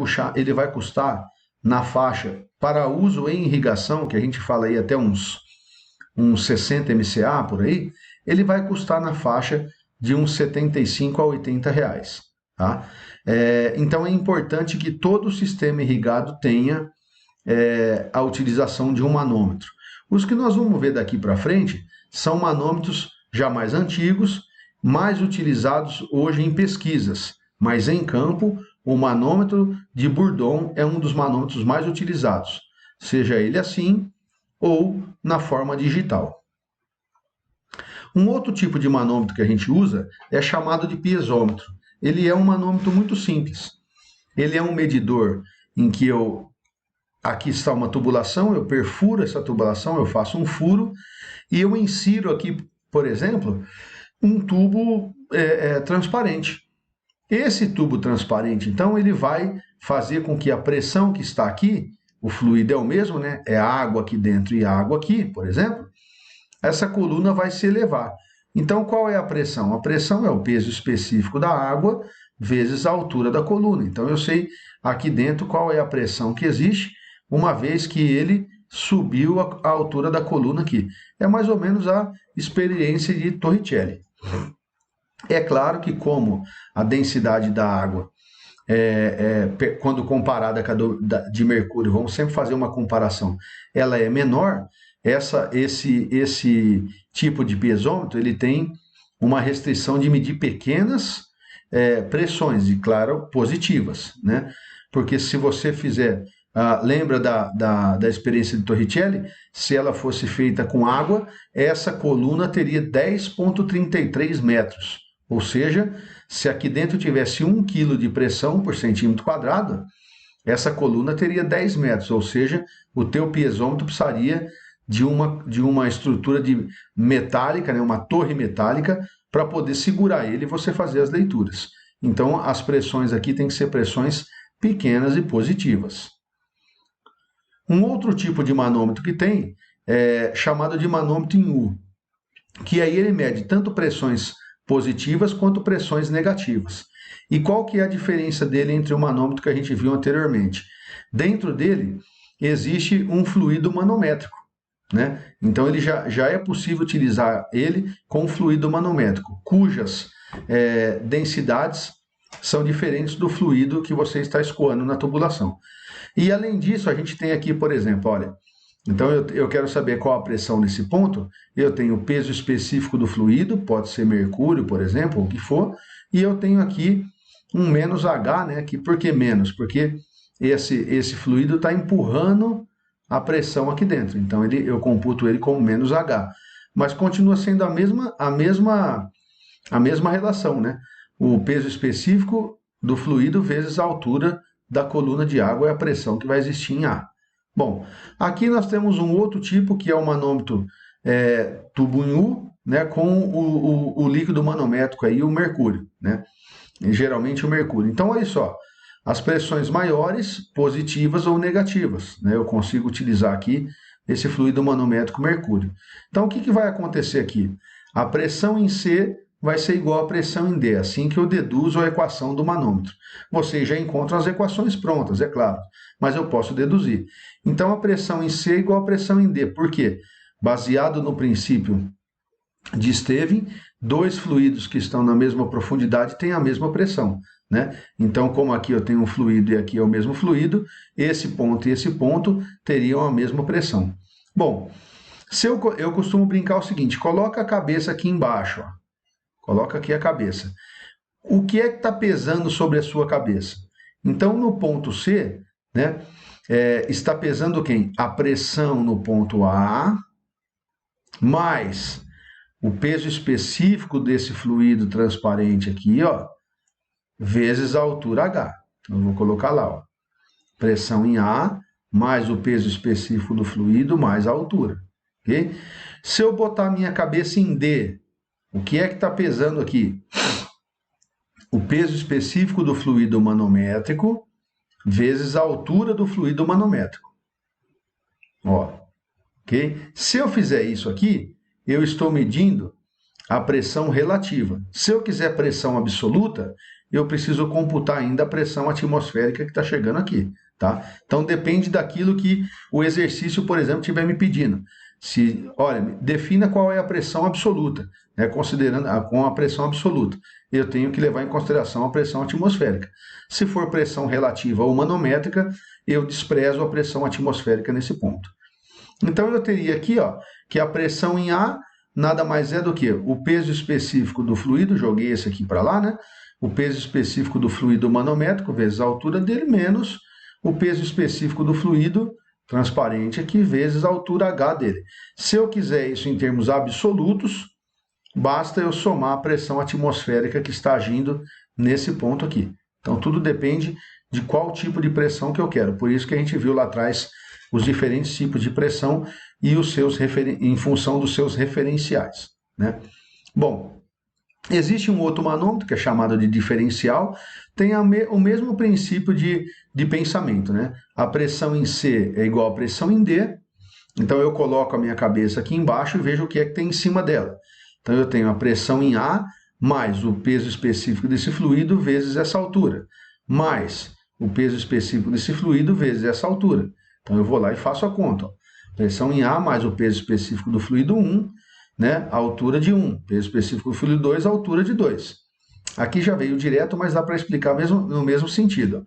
custar na faixa para uso em irrigação, que a gente fala aí até uns 60 MCA por aí, ele vai custar na faixa de uns 75 a 80 reais. Tá? Então é importante que todo o sistema irrigado tenha a utilização de um manômetro. Os que nós vamos ver daqui para frente são manômetros já mais antigos, mais utilizados hoje em pesquisas, mas em campo o manômetro de Bourdon é um dos manômetros mais utilizados, seja ele assim ou na forma digital. Um outro tipo de manômetro que a gente usa é chamado de piezômetro. Ele é um manômetro muito simples. Ele é um medidor em que aqui está uma tubulação, eu perfuro essa tubulação, eu faço um furo e eu insiro aqui, por exemplo, um tubo transparente. Esse tubo transparente, então, ele vai fazer com que a pressão que está aqui, o fluido é o mesmo, né? É água aqui dentro e água aqui, por exemplo, essa coluna vai se elevar. Então, qual é a pressão? A pressão é o peso específico da água vezes a altura da coluna. Então, eu sei aqui dentro qual é a pressão que existe, uma vez que ele subiu a altura da coluna aqui. É mais ou menos a experiência de Torricelli. É claro que como a densidade da água, quando comparada com a de mercúrio, vamos sempre fazer uma comparação, ela é menor, esse tipo de piezômetro ele tem uma restrição de medir pequenas pressões, e claro, positivas, né? Porque se você fizer, lembra da experiência de Torricelli, se ela fosse feita com água, essa coluna teria 10,33 metros. Ou seja, se aqui dentro tivesse 1 kg de pressão por centímetro quadrado, essa coluna teria 10 metros, ou seja, o teu piezômetro precisaria de uma estrutura metálica, né, uma torre metálica, para poder segurar ele e você fazer as leituras. Então, as pressões aqui têm que ser pressões pequenas e positivas. Um outro tipo de manômetro que tem é chamado de manômetro em U, que aí ele mede tanto pressões positivas quanto pressões negativas. E qual que é a diferença dele entre o manômetro que a gente viu anteriormente? Dentro dele existe um fluido manométrico, né? Então ele já é possível utilizar ele com fluido manométrico, cujas densidades são diferentes do fluido que você está escoando na tubulação. E além disso, a gente tem aqui, por exemplo, olha, então eu quero saber qual a pressão nesse ponto, eu tenho o peso específico do fluido, pode ser mercúrio, por exemplo, o que for, e eu tenho aqui um menos H, né? Por que menos? Porque esse fluido está empurrando a pressão aqui dentro, então eu computo ele como menos H, mas continua sendo a mesma relação, né? O peso específico do fluido vezes a altura da coluna de água é a pressão que vai existir em A. Bom, aqui nós temos um outro tipo que é o manômetro tubo em U, né, com o líquido manométrico aí, o mercúrio, né? E geralmente o mercúrio. Então, olha só, as pressões maiores, positivas ou negativas, né? Eu consigo utilizar aqui esse fluido manométrico mercúrio. Então, o que vai acontecer aqui? A pressão em C vai ser igual a pressão em D, assim que eu deduzo a equação do manômetro. Vocês já encontram as equações prontas, é claro, mas eu posso deduzir. Então, a pressão em C é igual a pressão em D. Por quê? Baseado no princípio de Stevin, dois fluidos que estão na mesma profundidade têm a mesma pressão, né? Então, como aqui eu tenho um fluido e aqui é o mesmo fluido, esse ponto e esse ponto teriam a mesma pressão. Bom, eu costumo brincar o seguinte, coloca a cabeça aqui embaixo, ó. Coloca aqui a cabeça. O que é que está pesando sobre a sua cabeça? Então, no ponto C, né, está pesando quem? A pressão no ponto A, mais o peso específico desse fluido transparente aqui, ó, vezes a altura H. Então, eu vou colocar lá, ó, pressão em A, mais o peso específico do fluido, mais a altura. Okay? Se eu botar a minha cabeça em D, o que é que está pesando aqui? O peso específico do fluido manométrico vezes a altura do fluido manométrico. Ó, ok? Se eu fizer isso aqui, eu estou medindo a pressão relativa. Se eu quiser pressão absoluta, eu preciso computar ainda a pressão atmosférica que está chegando aqui, tá? Então depende daquilo que o exercício, por exemplo, estiver me pedindo. Olha, defina qual é a pressão absoluta, né, considerando com a pressão absoluta. Eu tenho que levar em consideração a pressão atmosférica. Se for pressão relativa ou manométrica, eu desprezo a pressão atmosférica nesse ponto. Então eu teria aqui, ó, que a pressão em A nada mais é do que o peso específico do fluido, joguei esse aqui para lá, né? O peso específico do fluido manométrico vezes a altura dele, menos o peso específico do fluido transparente aqui, vezes a altura H dele. Se eu quiser isso em termos absolutos, basta eu somar a pressão atmosférica que está agindo nesse ponto aqui. Então, tudo depende de qual tipo de pressão que eu quero. Por isso que a gente viu lá atrás os diferentes tipos de pressão e os seus em função dos seus referenciais, né? Bom, existe um outro manômetro que é chamado de diferencial, tem o mesmo princípio de pensamento, né? A pressão em C é igual à pressão em D, então eu coloco a minha cabeça aqui embaixo e vejo o que é que tem em cima dela. Então eu tenho a pressão em A mais o peso específico desse fluido vezes essa altura, mais o peso específico desse fluido vezes essa altura. Então eu vou lá e faço a conta, ó. Pressão em A mais o peso específico do fluido 1, né, a altura de 1, peso específico do fluido 2, a altura de 2. Aqui já veio direto, mas dá para explicar no mesmo sentido.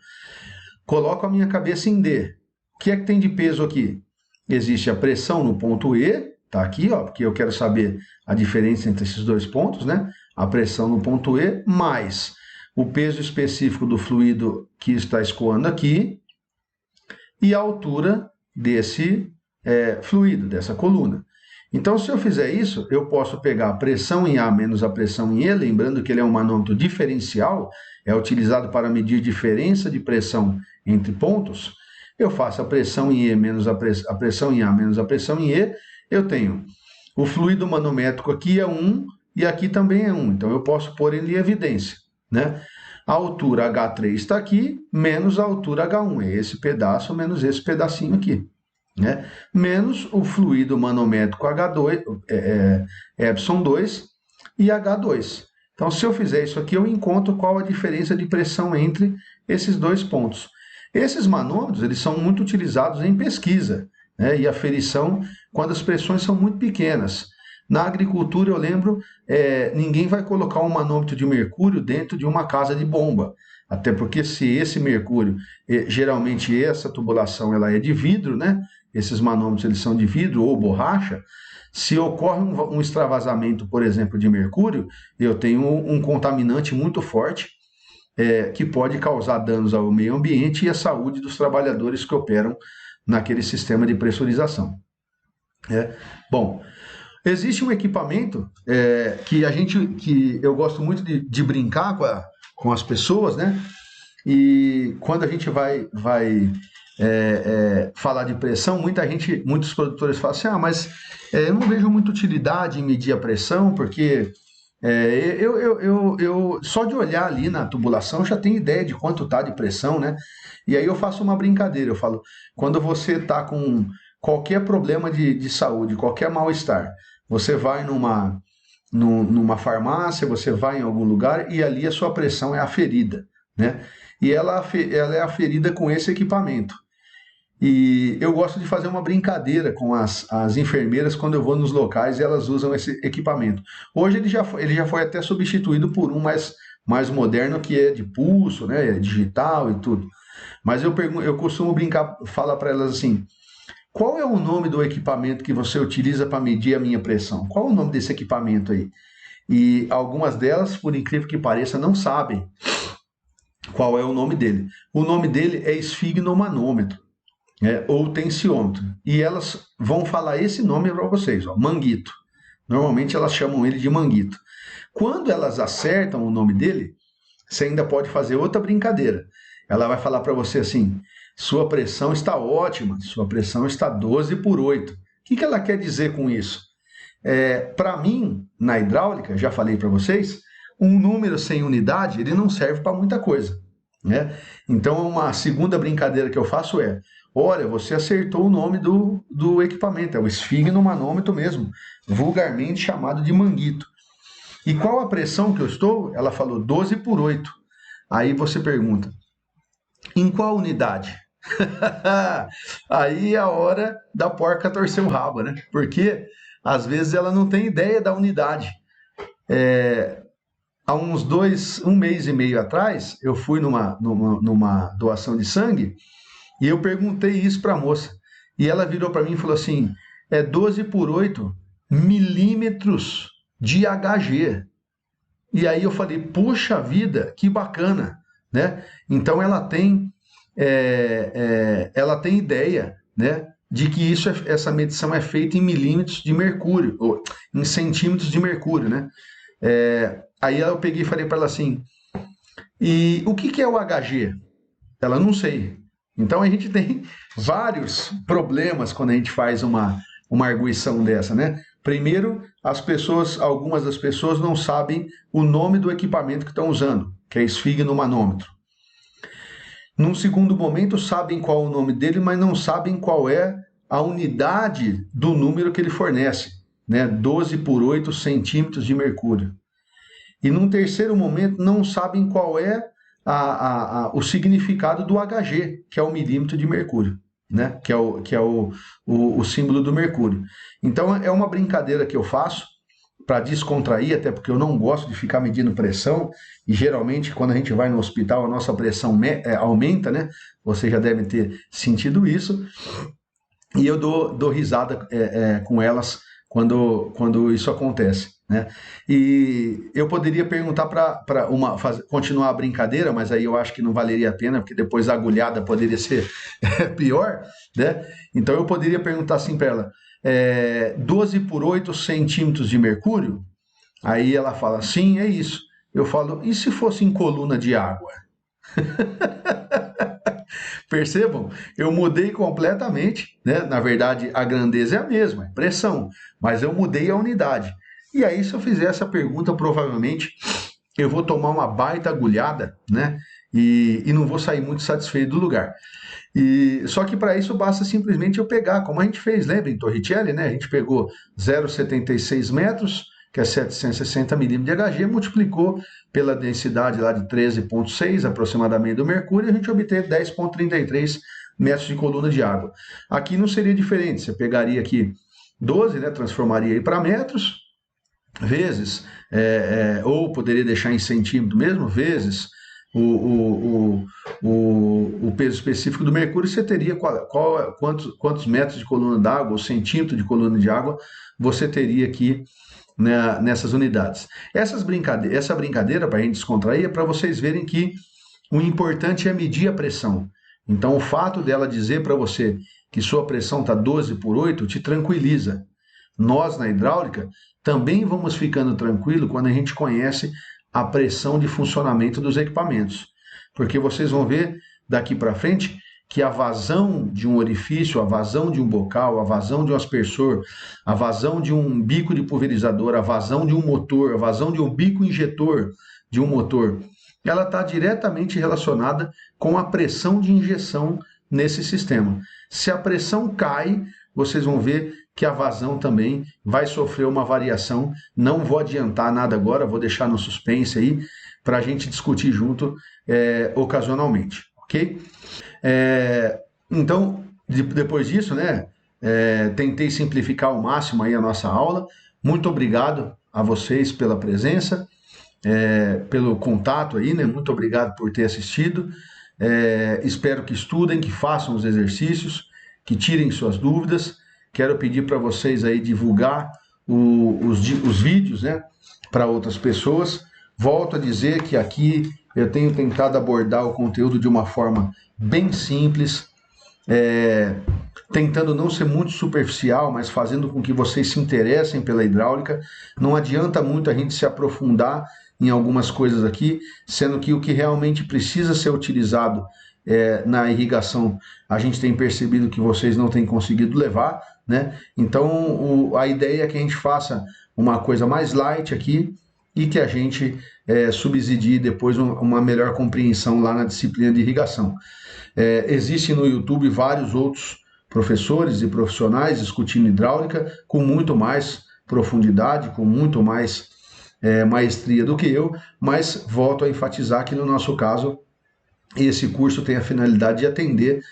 Coloco a minha cabeça em D. O que é que tem de peso aqui? Existe a pressão no ponto E, tá aqui, ó, porque eu quero saber a diferença entre esses dois pontos, né? A pressão no ponto E mais o peso específico do fluido que está escoando aqui e a altura desse fluido, dessa coluna. Então, se eu fizer isso, eu posso pegar a pressão em A menos a pressão em E, lembrando que ele é um manômetro diferencial, é utilizado para medir diferença de pressão entre pontos. Eu faço a pressão em E menos a pressão em A menos a pressão em E, eu tenho o fluido manométrico aqui é 1 e aqui também é 1, então eu posso pôr ele em evidência, né? A altura H3 está aqui, menos a altura H1, é esse pedaço menos esse pedacinho aqui, né? Menos o fluido manométrico H2, Epsilon 2 e H2. Então, se eu fizer isso aqui, eu encontro qual a diferença de pressão entre esses dois pontos. Esses manômetros, eles são muito utilizados em pesquisa, né, e aferição quando as pressões são muito pequenas. Na agricultura, eu lembro, ninguém vai colocar um manômetro de mercúrio dentro de uma casa de bomba. Até porque se esse mercúrio, geralmente essa tubulação ela é de vidro, né? Esses manômetros eles são de vidro ou borracha. Se ocorre um extravasamento, por exemplo, de mercúrio, eu tenho um contaminante muito forte que pode causar danos ao meio ambiente e à saúde dos trabalhadores que operam naquele sistema de pressurização. Bom, existe um equipamento que eu gosto muito de brincar com as pessoas, né? E quando a gente vai falar de pressão, muitos produtores falam assim, mas eu não vejo muita utilidade em medir a pressão, porque eu só de olhar ali na tubulação já tenho ideia de quanto está de pressão, né? E aí eu faço uma brincadeira, eu falo, quando você está com qualquer problema de saúde, qualquer mal-estar, você vai numa farmácia, você vai em algum lugar e ali a sua pressão é aferida, né? E ela é aferida com esse equipamento. E eu gosto de fazer uma brincadeira com as enfermeiras quando eu vou nos locais e elas usam esse equipamento. Hoje ele já foi até substituído por um mais moderno que é de pulso, né, é digital e tudo. Mas eu costumo brincar, falar para elas assim: qual é o nome do equipamento que você utiliza para medir a minha pressão? Qual é o nome desse equipamento aí? E algumas delas, por incrível que pareça, não sabem qual é o nome dele. O nome dele é esfigmomanômetro, ou tensiômetro. E elas vão falar esse nome para vocês, ó, manguito. Normalmente elas chamam ele de manguito. Quando elas acertam o nome dele, você ainda pode fazer outra brincadeira. Ela vai falar para você assim: sua pressão está ótima, sua pressão está 12/8. O que ela quer dizer com isso? Para mim, na hidráulica, já falei para vocês, um número sem unidade ele não serve para muita coisa, né? Então, uma segunda brincadeira que eu faço é: olha, você acertou o nome do equipamento, é o esfigmomanômetro mesmo, vulgarmente chamado de manguito. E qual a pressão que eu estou? Ela falou 12/8. Aí você pergunta: em qual unidade? Aí é a hora da porca torcer o rabo, né? Porque às vezes ela não tem ideia da unidade. Há um mês e meio atrás, eu fui numa doação de sangue e eu perguntei isso para a moça. E ela virou para mim e falou assim: é 12/8 milímetros de Hg. E aí eu falei: puxa vida, que bacana, né? Então ela tem ideia, né, de que essa medição é feita em milímetros de mercúrio, ou em centímetros de mercúrio, né? Aí eu peguei e falei para ela assim: e o que é o Hg? Ela: não sei. Então a gente tem vários problemas quando a gente faz uma arguição dessa, né? Primeiro, algumas das pessoas não sabem o nome do equipamento que estão usando, que é esfigmomanômetro. Num segundo momento, sabem qual é o nome dele, mas não sabem qual é a unidade do número que ele fornece, né? 12/8 centímetros de mercúrio. E num terceiro momento, não sabem qual é o significado do Hg, que é o milímetro de mercúrio, né? Que é o símbolo do mercúrio. Então, é uma brincadeira que eu faço para descontrair, até porque eu não gosto de ficar medindo pressão, e geralmente quando a gente vai no hospital a nossa pressão aumenta, né? Você já deve ter sentido isso, e eu dou risada com elas quando isso acontece, né? E eu poderia perguntar para continuar a brincadeira, mas aí eu acho que não valeria a pena, porque depois a agulhada poderia ser pior, né? Então eu poderia perguntar assim para ela: 12/8 centímetros de mercúrio? Aí ela fala: sim, é isso. Eu falo: e se fosse em coluna de água? Percebam, eu mudei completamente, né? Na verdade, a grandeza é a mesma, é pressão, mas eu mudei a unidade. E aí, se eu fizer essa pergunta, provavelmente eu vou tomar uma baita agulhada, né? E não vou sair muito satisfeito do lugar. Só que para isso basta simplesmente eu pegar, como a gente fez, lembra, em Torricelli, né? A gente pegou 0,76 metros, que é 760 milímetros de Hg, multiplicou pela densidade lá de 13,6 aproximadamente do mercúrio, e a gente obteve 10,33 metros de coluna de água. Aqui não seria diferente, você pegaria aqui 12, né, transformaria aí para metros, vezes, ou poderia deixar em centímetro mesmo, vezes o peso específico do mercúrio, você teria quantos metros de coluna d'água, ou centímetro de coluna de água, você teria aqui, né, nessas unidades. Essa brincadeira, para a gente descontrair, é para vocês verem que o importante é medir a pressão. Então, o fato dela dizer para você que sua pressão está 12/8 te tranquiliza. Nós, na hidráulica, também vamos ficando tranquilo quando a gente conhece a pressão de funcionamento dos equipamentos. Porque vocês vão ver daqui para frente que a vazão de um orifício, a vazão de um bocal, a vazão de um aspersor, a vazão de um bico de pulverizador, a vazão de um motor, a vazão de um bico injetor de um motor, ela está diretamente relacionada com a pressão de injeção nesse sistema. Se a pressão cai, vocês vão ver que a vazão também vai sofrer uma variação. Não vou adiantar nada agora, vou deixar no suspense aí para a gente discutir junto ocasionalmente, ok? Então, depois disso, né, tentei simplificar ao máximo aí a nossa aula. Muito obrigado a vocês pela presença, pelo contato aí, né? Muito obrigado por ter assistido. Espero que estudem, que façam os exercícios, que tirem suas dúvidas. Quero pedir para vocês aí divulgar os vídeos, né, para outras pessoas. Volto a dizer que aqui eu tenho tentado abordar o conteúdo de uma forma bem simples, tentando não ser muito superficial, mas fazendo com que vocês se interessem pela hidráulica. Não adianta muito a gente se aprofundar em algumas coisas aqui, sendo que o que realmente precisa ser utilizado na irrigação, a gente tem percebido que vocês não têm conseguido levar, né? Então, a ideia é que a gente faça uma coisa mais light aqui e que a gente subsidie depois uma melhor compreensão lá na disciplina de irrigação. Existem no YouTube vários outros professores e profissionais discutindo hidráulica com muito mais profundidade, com muito mais maestria do que eu, mas volto a enfatizar que no nosso caso esse curso tem a finalidade de atender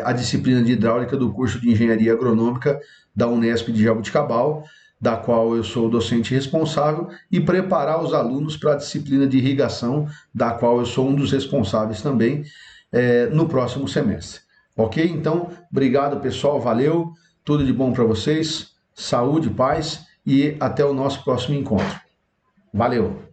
a disciplina de hidráulica do curso de Engenharia Agronômica da Unesp de Jaboticabal, da qual eu sou o docente responsável, e preparar os alunos para a disciplina de irrigação, da qual eu sou um dos responsáveis também, no próximo semestre. Ok? Então, obrigado pessoal, valeu, tudo de bom para vocês, saúde, paz e até o nosso próximo encontro. Valeu!